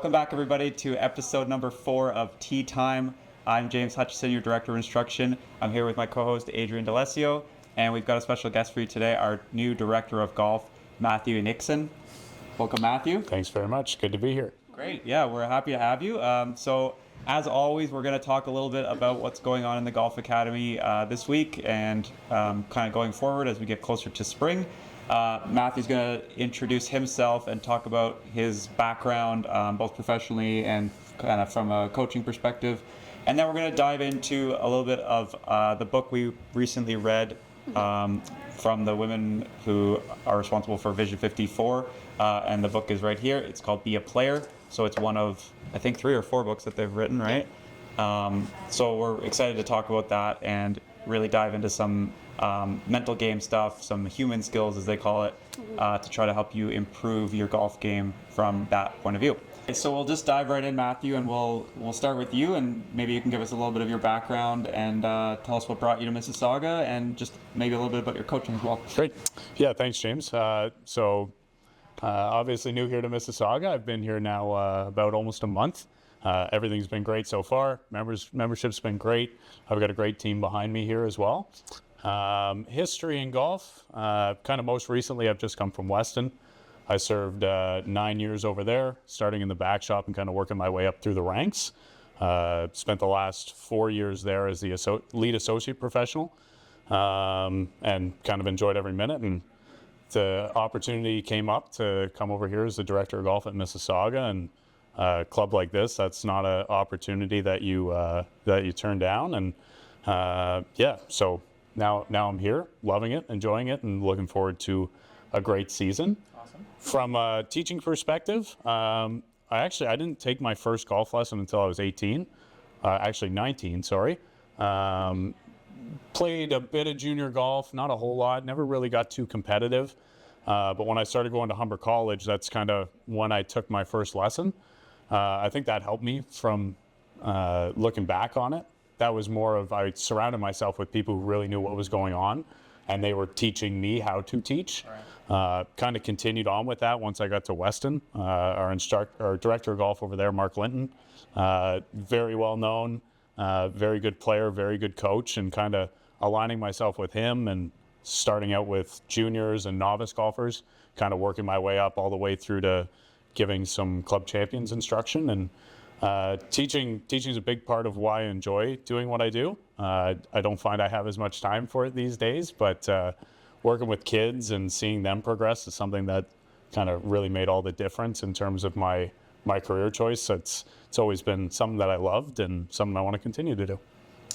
Welcome back, everybody, to episode number 4 of Tea Time. I'm James Hutchison, your Director of Instruction. I'm here with my co-host, Adrienne D'Alessio, and we've got a special guest for you today, our new Director of Golf, Matthew Enoksen. Welcome, Matthew. Thanks very much. Good to be here. Great. Yeah, we're happy to have you. So, as always, we're going to talk a little bit about what's going on in the Golf Academy this week and kind of going forward as we get closer to spring. Matthew's going to introduce himself and talk about his background, both professionally and kind of from a coaching perspective. And then we're going to dive into a little bit of the book we recently read from the women who are responsible for Vision 54. And the book is right here. It's called Be a Player. So it's one of, I think, 3 or 4 books that they've written, right? So we're excited to talk about that and really dive into some mental game stuff, some human skills, as they call it, to try to help you improve your golf game from that point of view. So we'll just dive right in, Matthew, and we'll start with you, and maybe you can give us a little bit of your background and tell us what brought you to Mississauga, and just maybe a little bit about your coaching as well. Great. Yeah, thanks, James. Obviously new here to Mississauga. I've been here now about almost a month. Everything's been great so far. Membership's been great. I've got a great team behind me here as well. History in golf, kind of most recently I've just come from Weston. I served 9 years over there, starting in the back shop and kind of working my way up through the ranks. Spent the last 4 years there as the lead associate professional, and kind of enjoyed every minute. And the opportunity came up to come over here as the director of golf at Mississauga, and a club like this, that's not an opportunity that you turn down. And so now I'm here, loving it, enjoying it, and looking forward to a great season. Awesome. From a teaching perspective, I didn't take my first golf lesson until I was 19, sorry. Played a bit of junior golf, not a whole lot, never really got too competitive. But when I started going to Humber College, that's kind of when I took my first lesson. I think that helped me from looking back on it. That was more of, I surrounded myself with people who really knew what was going on, and they were teaching me how to teach. Right. Kind of continued on with that once I got to Weston. Our director of golf over there, Mark Linton, very well known, very good player, very good coach, and kind of aligning myself with him and starting out with juniors and novice golfers, kind of working my way up all the way through to giving some club champions instruction. And teaching is a big part of why I enjoy doing what I do. I don't find I have as much time for it these days, but working with kids and seeing them progress is something that kind of really made all the difference in terms of my career choice. It's always been something that I loved and something I want to continue to do.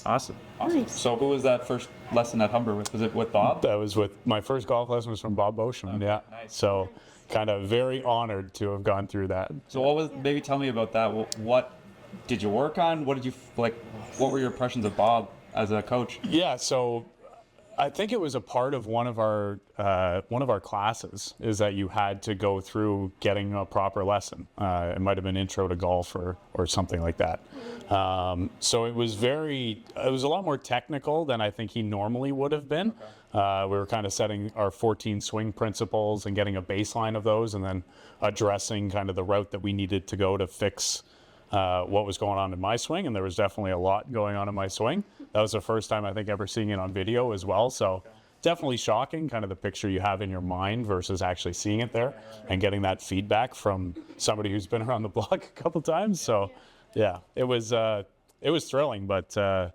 Awesome. Nice. So who was that first lesson at Humber with? Was it with Bob? That was my first golf lesson was from Bob Boschman. Okay, yeah. Nice. So kind of very honored to have gone through that. So maybe tell me about that. What did you work on? What were your impressions of Bob as a coach? Yeah, so I think it was a part of one of our classes is that you had to go through getting a proper lesson. It might have been intro to golf or something like that. So it was a lot more technical than I think he normally would have been. Okay. We were kind of setting our 14 swing principles and getting a baseline of those, and then addressing kind of the route that we needed to go to fix what was going on in my swing. And there was definitely a lot going on in my swing. That was the first time I think ever seeing it on video as well. So definitely shocking, kind of the picture you have in your mind versus actually seeing it there and getting that feedback from somebody who's been around the block a couple times. So yeah, it was thrilling, but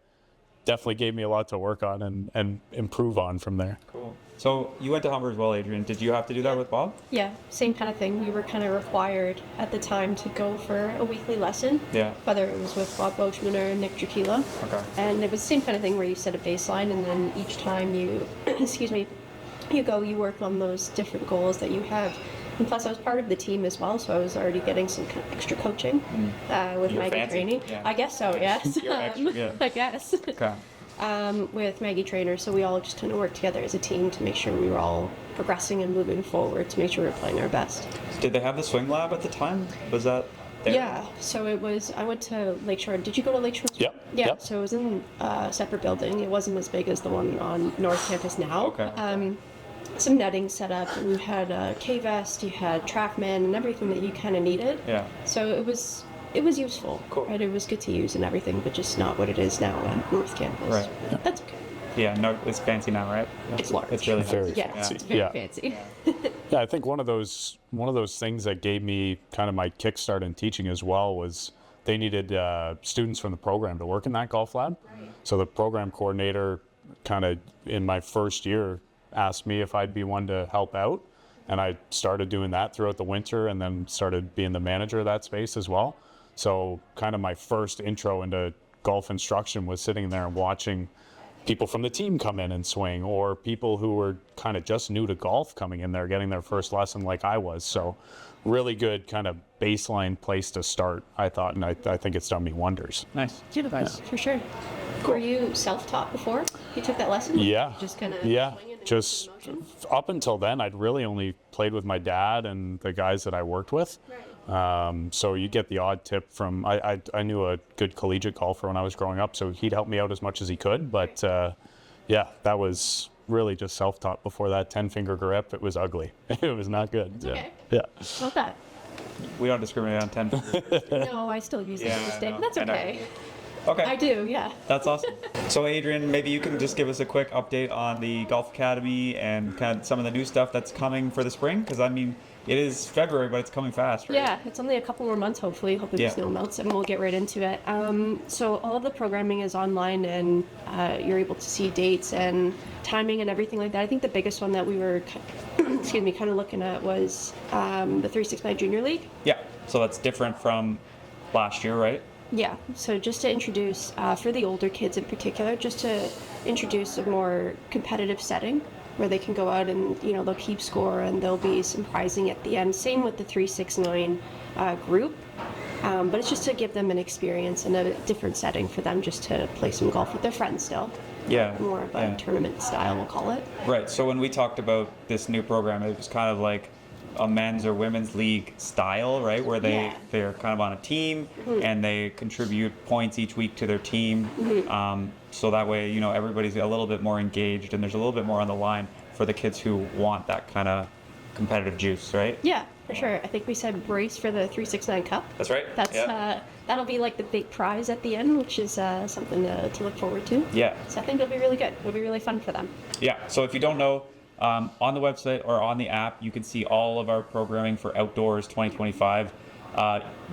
definitely gave me a lot to work on and improve on from there. Cool. So you went to Humber as well, Adrienne. Did you have to do that with Bob? Yeah, same kind of thing. We were kind of required at the time to go for a weekly lesson. Yeah. Whether it was with Bob Boschman or Nick Drakila. Okay. And it was the same kind of thing where you set a baseline, and then each time you, you work on those different goals that you have. And plus, I was part of the team as well, so I was already getting some kind of extra coaching with Maggie training. Yeah. I guess so, yes. I guess. Okay. With Maggie Trainer, so we all just kind of worked together as a team to make sure we were all progressing and moving forward to make sure we were playing our best. Did they have the swing lab at the time? Was that there? Yeah, so it was, I went to Lakeshore. Did you go to Lakeshore? Yep. Yeah, yep. So it was in a separate building. It wasn't as big as the one on North Campus now. Okay. some netting set up, and you had a K-vest, you had TrackMan, and everything that you kind of needed. Yeah. So it was useful. Cool. Right? It was good to use and everything, but just not what it is now at North Campus. Right. But that's okay. Yeah, no, it's fancy now, right? It's large. It's really Very nice. Yeah, fancy. it's very Yeah. fancy. Yeah, I think one of those things that gave me kind of my kickstart in teaching as well was they needed students from the program to work in that golf lab. Right. So the program coordinator kind of in my first year asked me if I'd be one to help out, and I started doing that throughout the winter and then started being the manager of that space as well. So kind of my first intro into golf instruction was sitting there and watching people from the team come in and swing, or people who were kind of just new to golf coming in there, getting their first lesson like I was. So really good kind of baseline place to start, I thought, and I think it's done me wonders. Nice. Nice. For sure. Were you self-taught before you took that lesson? Yeah. Just kind of Yeah. Just up until then, I'd really only played with my dad and the guys that I worked with. Right. So you get the odd tip from, I knew a good collegiate golfer when I was growing up, so he'd help me out as much as he could. But yeah, that was really just self-taught before that. 10-finger grip, it was ugly. It was not good. It's okay. Yeah. Love that. We don't discriminate on 10. No, I still use it to this day, but that's I know. okay. Okay. I do, yeah. That's awesome. So, Adrienne, maybe you can just give us a quick update on the Golf Academy and kind of some of the new stuff that's coming for the spring. Because, I mean, it is February, but it's coming fast, right? Yeah, it's only a couple more months, hopefully. Hopefully the snow melts, and we'll get right into it. So all of the programming is online, and you're able to see dates and timing and everything like that. I think the biggest one that we were, kind of looking at was the 369 Junior League. Yeah. So that's different from last year, right? Yeah, so just to introduce, for the older kids in particular, just to introduce a more competitive setting where they can go out and, they'll keep score and there'll be some prizing at the end. Same with the 369 group, but it's just to give them an experience in a different setting for them just to play some golf with their friends still. Yeah. More of a tournament style, we'll call it. Right. So when we talked about this new program, it was kind of like a men's or women's league style, right? Where they're kind of on a team and they contribute points each week to their team. So that way, everybody's a little bit more engaged and there's a little bit more on the line for the kids who want that kind of competitive juice, right? Yeah, for sure. I think we said brace for the 369 Cup. That's right. That'll be like the big prize at the end, which is something to look forward to. Yeah. So I think it'll be really good. It'll be really fun for them. Yeah. So if you don't know, on the website or on the app, you can see all of our programming for Outdoors 2025.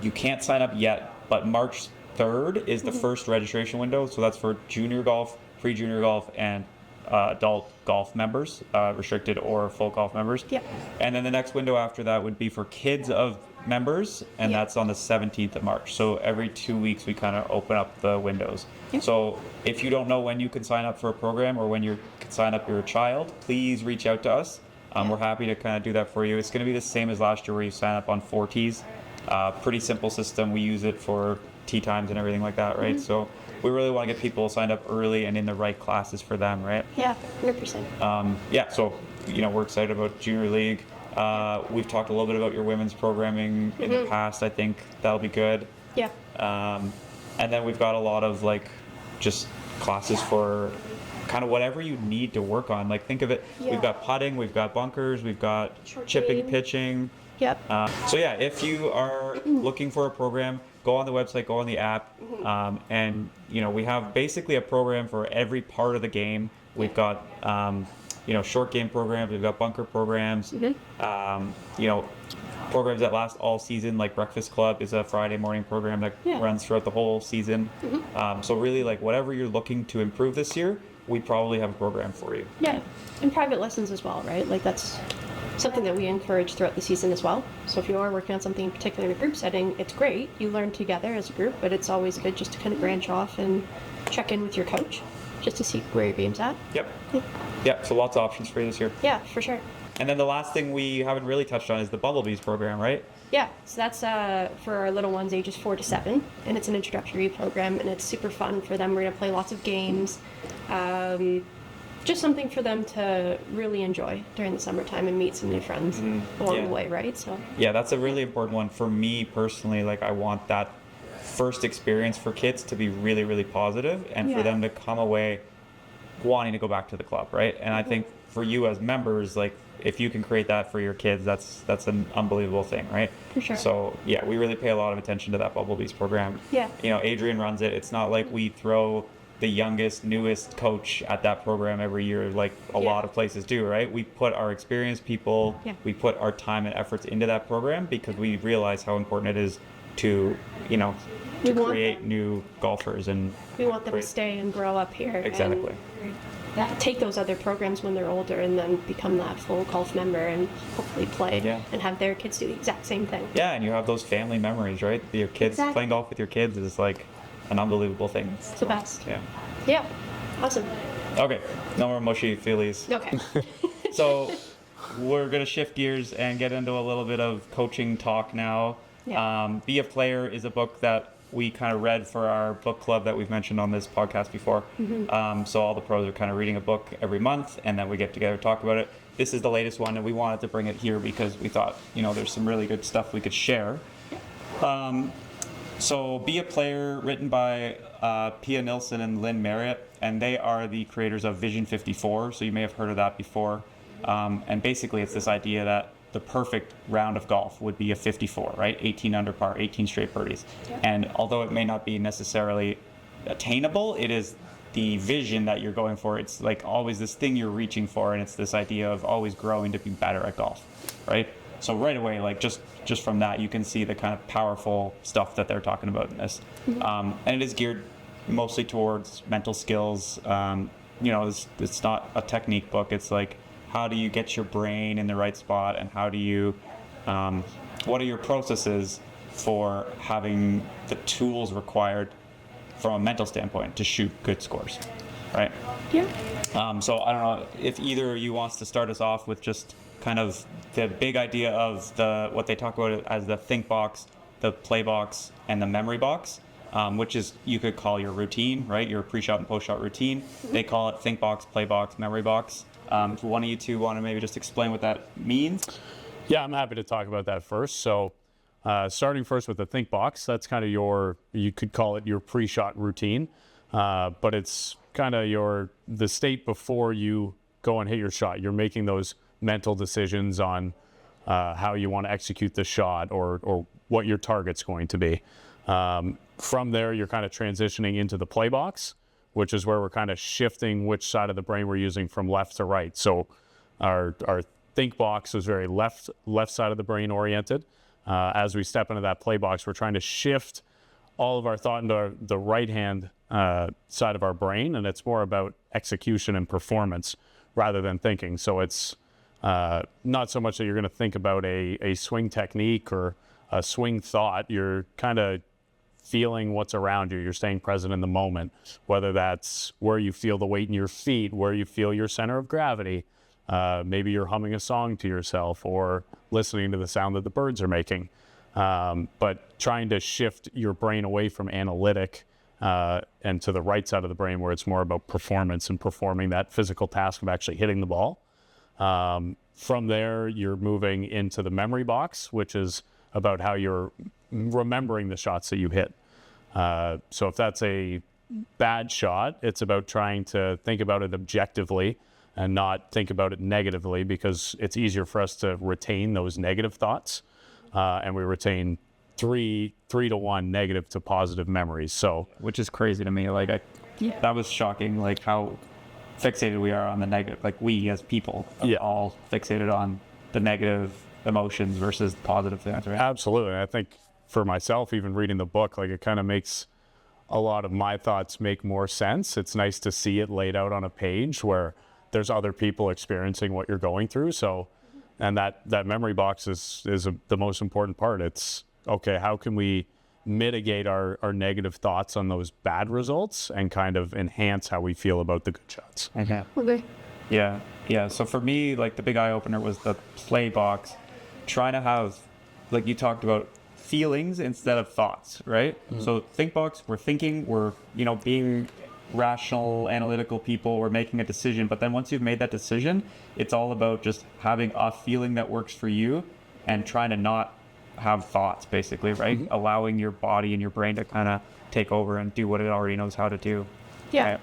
You can't sign up yet, but March 3rd is the first registration window. So that's for junior golf, pre-junior golf, and adult golf members, restricted or full golf members. Yep. And then the next window after that would be for kids of members, and that's on the 17th of March. So every 2 weeks we kind of open up the windows. Yep. So if you don't know when you can sign up for a program or when you can sign up your child, please reach out to us. We're happy to kind of do that for you. It's going to be the same as last year where you sign up on 4 tees. Pretty simple system. We use it for tee times and everything like that, right? So we really want to get people signed up early and in the right classes for them, right? Yeah, 100%. Yeah, so we're excited about Junior League. We've talked a little bit about your women's programming in the past. I think that'll be good. Yeah. And then we've got a lot of just classes for kind of whatever you need to work on. Think of it, we've got putting, we've got bunkers, we've got Short chipping, game. pitching. Yep. So yeah, if you are looking for a program, go on the website, go on the app, and we have basically a program for every part of the game. We've got short game programs, we've got bunker programs, programs that last all season, like Breakfast Club is a Friday morning program that runs throughout the whole season. So really, whatever you're looking to improve this year, we probably have a program for you. Yeah, and private lessons as well, right? That's something that we encourage throughout the season as well. So if you are working on something in particular in a group setting, it's great. You learn together as a group, but it's always good just to kind of branch off and check in with your coach just to see where your game's at. Yep. Yeah, so lots of options for you this year. Yeah, for sure. And then the last thing we haven't really touched on is the Bumblebees program, right? Yeah, so that's for our little ones ages 4 to 7, and it's an introductory program, and it's super fun for them. We're going to play lots of games. Just something for them to really enjoy during the summertime and meet some new friends along the way, right? So yeah, that's a really important one for me personally. I want that first experience for kids to be really, really positive and for them to come away wanting to go back to the club, right? And I think for you as members, like if you can create that for your kids, that's an unbelievable thing, right? For sure. So yeah, we really pay a lot of attention to that Bubble Beast program. Yeah. You know, Adrienne runs it. It's not like we throw the youngest, newest coach at that program every year, like a lot of places do, right? We put our experienced people, we put our time and efforts into that program because we realize how important it is to, you know, to create new golfers, and we want them to stay and grow up here. Exactly. And take those other programs when they're older and then become that full golf member and hopefully play and have their kids do the exact same thing. Yeah, and you have those family memories, right? Your kids playing golf with your kids is like an unbelievable thing. It's the best. Yeah. Yeah. Awesome. Okay. No more mushy feelies. Okay. So we're going to shift gears and get into a little bit of coaching talk now. Yeah. Be a Player is a book that we kind of read for our book club that we've mentioned on this podcast before. So all the pros are kind of reading a book every month, and then we get together to talk about it. This is the latest one, and we wanted to bring it here because we thought, you know, there's some really good stuff we could share. So Be a Player, written by Pia Nilsson and Lynn Marriott, and they are the creators of Vision 54, so you may have heard of that before. And basically it's this idea that the perfect round of golf would be a 54, right? 18 under par, 18 straight birdies. Yeah. And although it may not be necessarily attainable, it is the vision that you're going for. It's like always this thing you're reaching for, and it's this idea of always growing to be better at golf, right? So right away, like just from that, you can see the kind of powerful stuff that they're talking about in this. And it is geared mostly towards mental skills. You know, it's not a technique book. It's like, how do you get your brain in the right spot, and how do you, what are your processes for having the tools required from a mental standpoint to shoot good scores, right? Yeah. So I don't know if either of you wants to start us off with just kind of the big idea of what they talk about as the think box, the play box, and the memory box, which is, you could call your routine, right? Your pre-shot and post-shot routine. They call it think box, play box, memory box. If one of you two want to maybe just explain what that means. Yeah, I'm happy to talk about that first. So starting first with the think box, that's kind of you could call it your pre-shot routine, but it's kind of the state before you go and hit your shot. You're making those mental decisions on how you want to execute the shot, or what your target's going to be. From there, you're kind of transitioning into the play box, which is where we're kind of shifting which side of the brain we're using from left to right. So our think box is very left side of the brain oriented. As we step into that play box, we're trying to shift all of our thought into the right hand side of our brain, and it's more about execution and performance rather than thinking. So it's not so much that you're going to think about a swing technique or a swing thought. You're kind of feeling what's around you. You're staying present in the moment, whether that's where you feel the weight in your feet, where you feel your center of gravity. Maybe you're humming a song to yourself or listening to the sound that the birds are making. But trying to shift your brain away from analytic and to the right side of the brain, where it's more about performance and performing that physical task of actually hitting the ball. From there, you're moving into the memory box, which is about how you're remembering the shots that you hit. So if that's a bad shot, it's about trying to think about it objectively and not think about it negatively, because it's easier for us to retain those negative thoughts. And we retain 3 to 1 negative to positive memories. So, which is crazy to me. Like that was shocking, like how fixated we are on the negative. Like we as people are all fixated on the negative emotions versus positive things, right? Absolutely. I think for myself, even reading the book, like it kind of makes a lot of my thoughts make more sense. It's nice to see it laid out on a page where there's other people experiencing what you're going through. So, and that memory box is the most important part. It's, okay, how can we mitigate our negative thoughts on those bad results and kind of enhance how we feel about the good shots? Okay. Yeah. So for me, like the big eye opener was the play box. Trying to have, like you talked about, feelings instead of thoughts, right? So think box, we're thinking, we're, being rational, analytical people, we're making a decision. But then once you've made that decision, it's all about just having a feeling that works for you and trying to not have thoughts, basically, right? Allowing your body and your brain to kind of take over and do what it already knows how to do. Yeah. Right.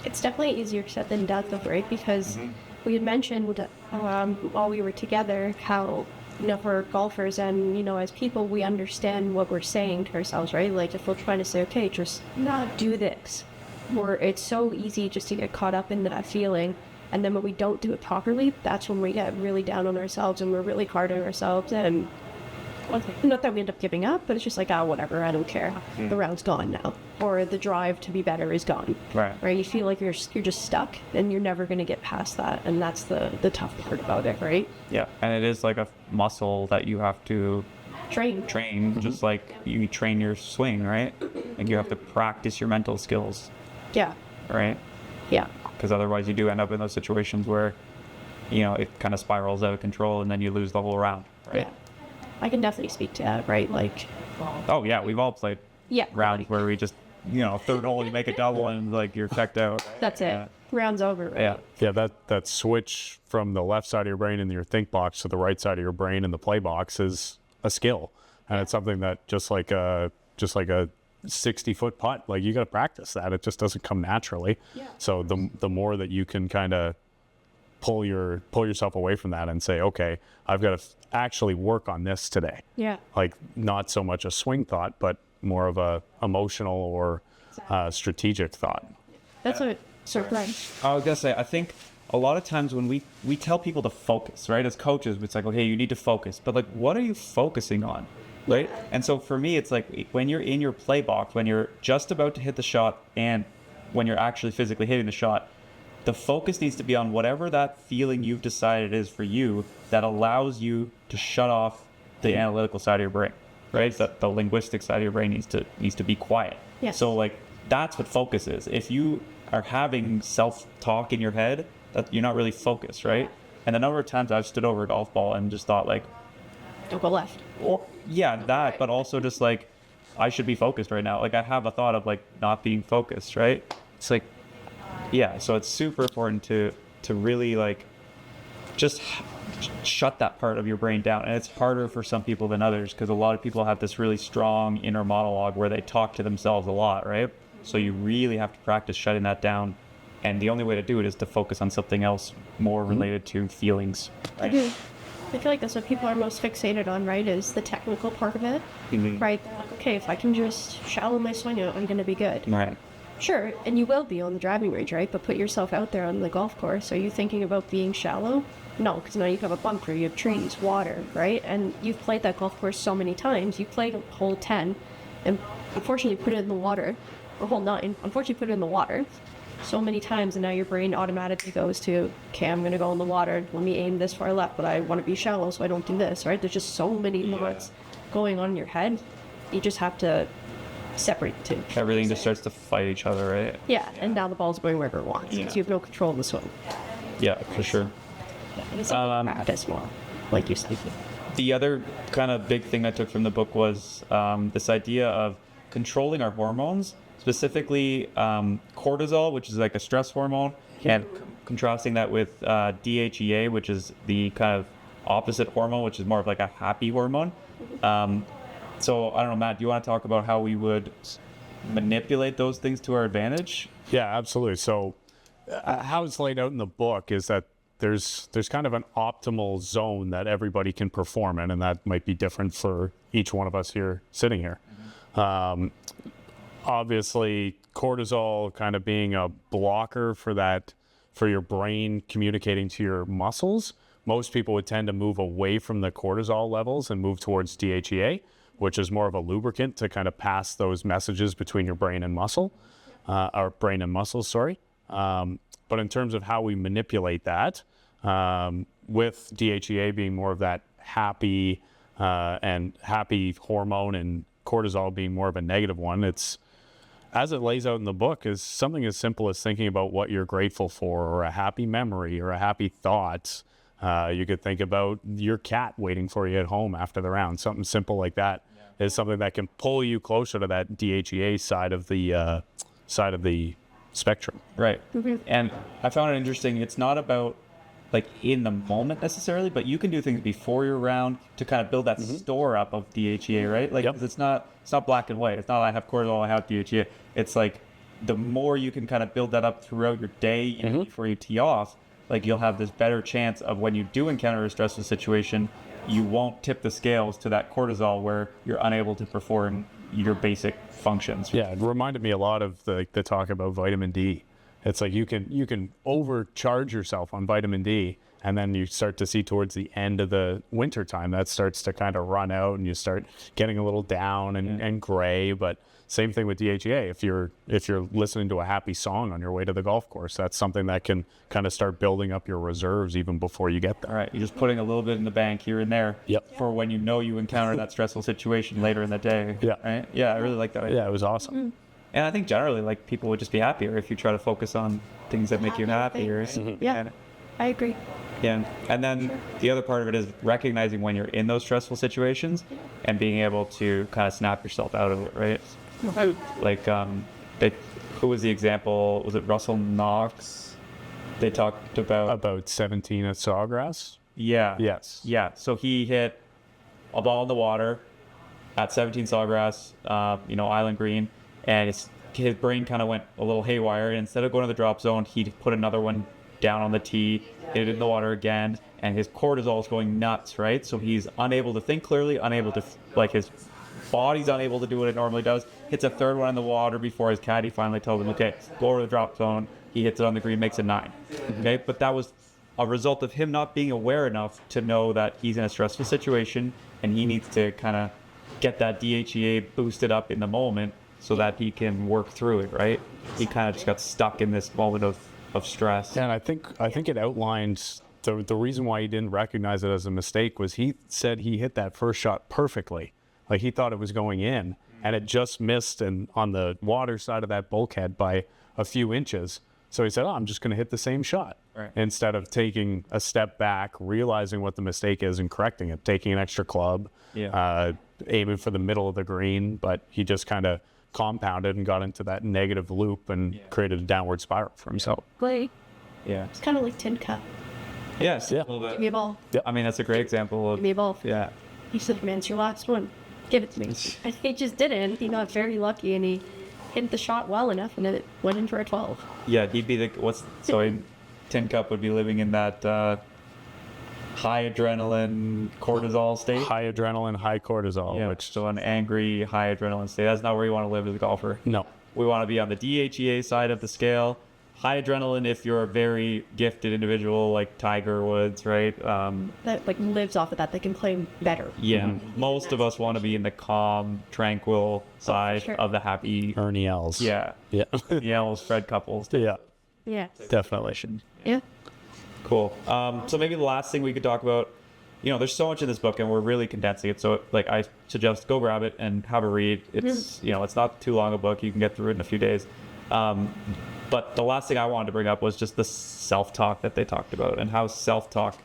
It's definitely easier said than done, though, right? Because we had mentioned while we were together how, for golfers and, as people, we understand what we're saying to ourselves, right? Like if we're trying to say, okay, just not do this, or it's so easy just to get caught up in that feeling. And then when we don't do it properly, that's when we get really down on ourselves and we're really hard on ourselves. And not that we end up giving up, but it's just like, whatever, I don't care. The round's gone now. Or the drive to be better is gone. Right? You feel like you're just stuck and you're never going to get past that. And that's the tough part about it, right? Yeah. And it is like a muscle that you have to train, just like you train your swing, right? Like you have to practice your mental skills. Yeah. Right? Yeah. Because otherwise you do end up in those situations where, it kind of spirals out of control and then you lose the whole round, right? Yeah. I can definitely speak to that, right? Like, oh yeah, we've all played rounds where we just, third hole you make a double and like you're checked out. That's it. Yeah. Round's over, right? Yeah, that switch from the left side of your brain in your think box to the right side of your brain in the play box is a skill. And it's something that just like a 60-foot putt, like you got to practice that. It just doesn't come naturally. Yeah. So the more that you can kind of pull yourself away from that and say, okay, I've got to actually work on this today. Yeah. Like not so much a swing thought, but more of a emotional or strategic thought. That's what Brian. I was gonna say, I think a lot of times when we tell people to focus, right? As coaches, it's like, okay, you need to focus, but like, what are you focusing on? Right? And so for me, it's like when you're in your play box, when you're just about to hit the shot and when you're actually physically hitting the shot, the focus needs to be on whatever that feeling you've decided is for you that allows you to shut off the analytical side of your brain, right? That the linguistic side of your brain needs to be quiet. Yes. So like that's what focus is. If you are having self-talk in your head, that you're not really focused, right? And the number of times I've stood over a golf ball and just thought like, don't go left. Or yeah, that, but also just like I should be focused right now. Like I have a thought of like not being focused, right? It's like, yeah, so it's super important to really like just shut that part of your brain down. And it's harder for some people than others because a lot of people have this really strong inner monologue where they talk to themselves a lot, right? So you really have to practice shutting that down. And the only way to do it is to focus on something else more related to feelings. Right? I do. I feel like that's what people are most fixated on, right? Is the technical part of it, right? Okay, if I can just shallow my swing out, I'm going to be good. Right. Sure, and you will be on the driving range, right? But put yourself out there on the golf course. Are you thinking about being shallow? No, because now you have a bunker, you have trees, water, right? And you've played that golf course so many times. You played hole 10, and unfortunately put it in the water, or hole 9. Unfortunately put it in the water so many times, and now your brain automatically goes to, okay, I'm going to go in the water. Let me aim this far left, but I want to be shallow, so I don't do this, right? There's just so many thoughts going on in your head. You just have to separate the two. Everything just starts to fight each other, right? Yeah, and now the ball's going wherever it wants because you have no control of the swing. Yeah, for sure. It's practice more, like you said. The other kind of big thing I took from the book was this idea of controlling our hormones, specifically cortisol, which is like a stress hormone, and contrasting that with DHEA, which is the kind of opposite hormone, which is more of like a happy hormone. So I don't know, Matt, do you want to talk about how we would manipulate those things to our advantage? Yeah, absolutely. So how it's laid out in the book is that there's kind of an optimal zone that everybody can perform in, and that might be different for each one of us here sitting here. Obviously, cortisol kind of being a blocker for your brain communicating to your muscles. Most people would tend to move away from the cortisol levels and move towards DHEA, which is more of a lubricant to kind of pass those messages between your brain and muscle, or brain and muscles, sorry. But in terms of how we manipulate that, with DHEA being more of that happy hormone and cortisol being more of a negative one, it's, as it lays out in the book, is something as simple as thinking about what you're grateful for, or a happy memory, or a happy thought. You could think about your cat waiting for you at home after the round. Something simple like that is something that can pull you closer to that DHEA side of the spectrum. Right. And I found it interesting. It's not about like in the moment necessarily, but you can do things before your round to kind of build that store up of DHEA, right? Like 'cause it's not black and white. It's not I have cortisol, I have DHEA. It's like the more you can kind of build that up throughout your day, before you tee off, like you'll have this better chance of when you do encounter a stressful situation, you won't tip the scales to that cortisol where you're unable to perform your basic functions. Yeah, it reminded me a lot of the talk about vitamin D. It's like you can overcharge yourself on vitamin D, and then you start to see towards the end of the winter time that starts to kind of run out, and you start getting a little down and gray. But same thing with DHEA. If you're listening to a happy song on your way to the golf course, that's something that can kind of start building up your reserves even before you get there. All right, you're just putting a little bit in the bank here and there. Yep. For when you know you encounter that stressful situation later in the day. Yeah. Right? Yeah, I really like that idea. Yeah, it was awesome. Mm. And I think generally, like, people would just be happier if you try to focus on things that make you happier. Yeah, I agree. Yeah. And then the other part of it is recognizing when you're in those stressful situations and being able to kind of snap yourself out of it, right? Like, who was the example? Was it Russell Knox? They talked About 17 at Sawgrass? Yeah. Yes. Yeah. So he hit a ball in the water at 17 Sawgrass, Island Green, and his brain kind of went a little haywire. And instead of going to the drop zone, he put another one down on the tee, hit it in the water again, and his cortisol is going nuts, right? So he's unable to think clearly, unable to, his body's unable to do what it normally does. Hits a third one in the water before his caddy finally told him, okay, go over the drop zone. He hits it on the green, makes a 9. Okay, but that was a result of him not being aware enough to know that he's in a stressful situation and he needs to kind of get that DHEA boosted up in the moment so that he can work through it, right? He kind of just got stuck in this moment of stress. And I think it outlines the reason why he didn't recognize it as a mistake was he said he hit that first shot perfectly. Like he thought it was going in and it just missed and on the water side of that bulkhead by a few inches. So he said, I'm just going to hit the same shot. Right. Instead of taking a step back, realizing what the mistake is and correcting it, taking an extra club, aiming for the middle of the green, but he just kind of compounded and got into that negative loop and created a downward spiral for himself. Yeah. It's kind of like tin cup. Yes. Yeah. A little bit. Give me a ball. Yeah. I mean, that's a great example of. Give me a ball. Yeah. He said, man, it's your last one. Give it to me. And he just didn't. He got very lucky and he hit the shot well enough and it went in for a 12. Yeah, he'd be Tin Cup would be living in that high adrenaline cortisol state. High adrenaline, high cortisol, Yeah, so an angry, high adrenaline state. That's not where you want to live as a golfer. No. We want to be on the DHEA side of the scale. High adrenaline if you're a very gifted individual like Tiger Woods, right? That lives off of that. They can play better. Yeah. Most of us want to be in the calm, tranquil side sure. of the happy. Ernie Els. Yeah. Yeah. The Els, Fred Couples. Yeah. Yeah. Definitely. Yeah. Cool. So maybe the last thing we could talk about, there's so much in this book and we're really condensing it. So I suggest go grab it and have a read. It's, it's not too long a book. You can get through it in a few days. But the last thing I wanted to bring up was just the self-talk that they talked about and how self-talk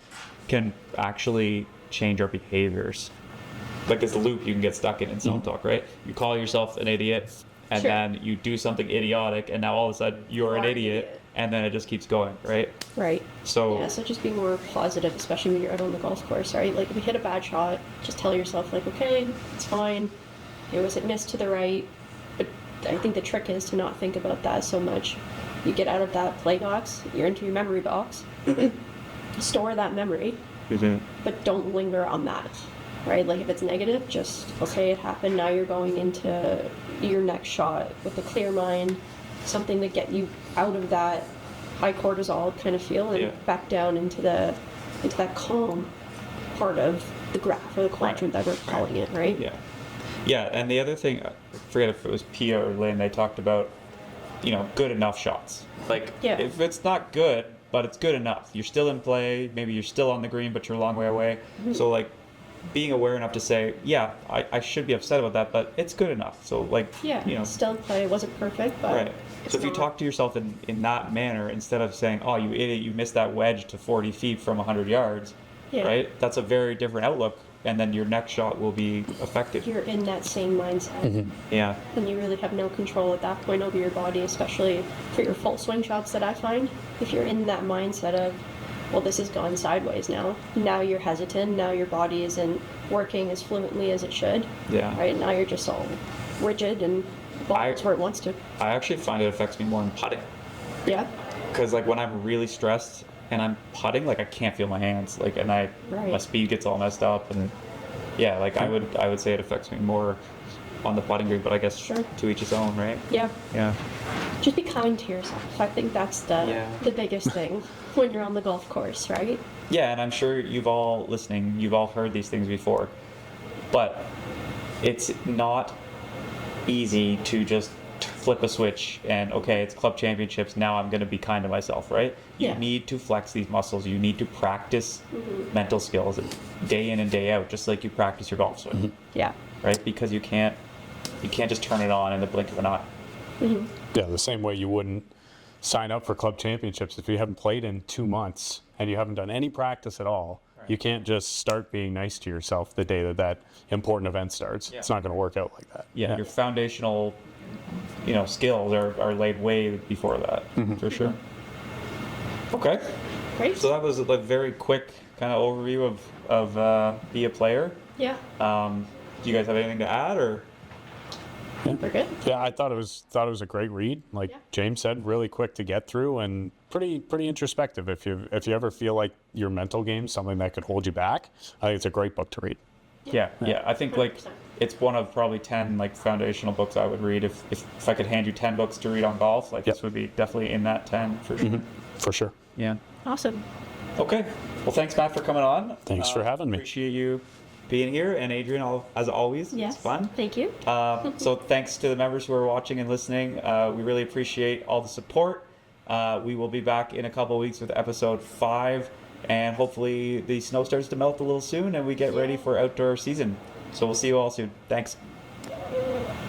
can actually change our behaviors. Like this loop you can get stuck in self-talk, right? You call yourself an idiot and Sure. then you do something idiotic and now all of a sudden you're an idiot and then it just keeps going, right? Right. So Yeah, so just being more positive, especially when you're out on the golf course, right? Like if you hit a bad shot, just tell yourself okay, it's fine. It was a miss to the right. But I think the trick is to not think about that so much. You get out of that play box, you're into your memory box, store that memory, but don't linger on that, right? Like if it's negative, just, okay, it happened, now you're going into your next shot with a clear mind, something to get you out of that high cortisol kind of feel and back down into that calm part of the graph or the quadrant that we're calling it, right? Yeah. Yeah, and the other thing, I forget if it was Pia or Lynn, they talked about, good enough shots. Like, if it's not good, but it's good enough. You're still in play, maybe you're still on the green, but you're a long way away. Mm-hmm. So, being aware enough to say, I should be upset about that, but it's good enough. So, still in play. It wasn't perfect, but... Right. So if you talk to yourself in that manner, instead of saying, oh, you idiot, you missed that wedge to 40 feet from 100 yards, right? That's a very different outlook. And then your next shot will be affected. You're in that same mindset. Mm-hmm. Yeah. And you really have no control at that point over your body, especially for your full swing shots that I find. If you're in that mindset of, well, this has gone sideways now. Now you're hesitant. Now your body isn't working as fluently as it should. Yeah. Right? Now you're just all rigid and balls where it wants to. I actually find it affects me more in putting. Yeah. Because when I'm really stressed, and I'm putting, like I can't feel my hands, like, and my speed gets all messed up, and yeah, like I would say it affects me more on the putting green, but I guess to each his own, right? Yeah. Yeah. Just be kind to yourself. I think that's the biggest thing when you're on the golf course, right? Yeah, and I'm sure you've all heard these things before, but it's not easy to just flip a switch and okay, it's club championships, now I'm going to be kind to myself, right? You need to flex these muscles. You need to practice mental skills day in and day out, just like you practice your golf swing. Yeah. Right? Because you can't just turn it on in the blink of an eye. Yeah, the same way you wouldn't sign up for club championships if you haven't played in 2 months and you haven't done any practice at all. You can't just start being nice to yourself the day that important event starts. It's not going to work out like that. Yeah, your foundational, skills are laid way before that, for sure. Okay. Great. So that was a very quick kind of overview of Be a Player. Yeah. Do you guys have anything to add, or? We're good. Yeah, I thought it was a great read. Like James said, really quick to get through and pretty introspective. If you ever feel like your mental game's something that could hold you back, I think it's a great book to read. Yeah. I think like it's one of probably 10 like foundational books I would read if I could hand you 10 books to read on golf. Like this would be definitely in that 10 for sure. For sure. Yeah. Awesome. Okay. Well, thanks Matt for coming on. Thanks for having me. Appreciate you being here, and Adrienne, as always. Yes. It's fun. Thank you. So thanks to the members who are watching and listening. We really appreciate all the support. We will be back in a couple of weeks with episode 5, and hopefully the snow starts to melt a little soon and we get ready for outdoor season. So we'll see you all soon. Thanks.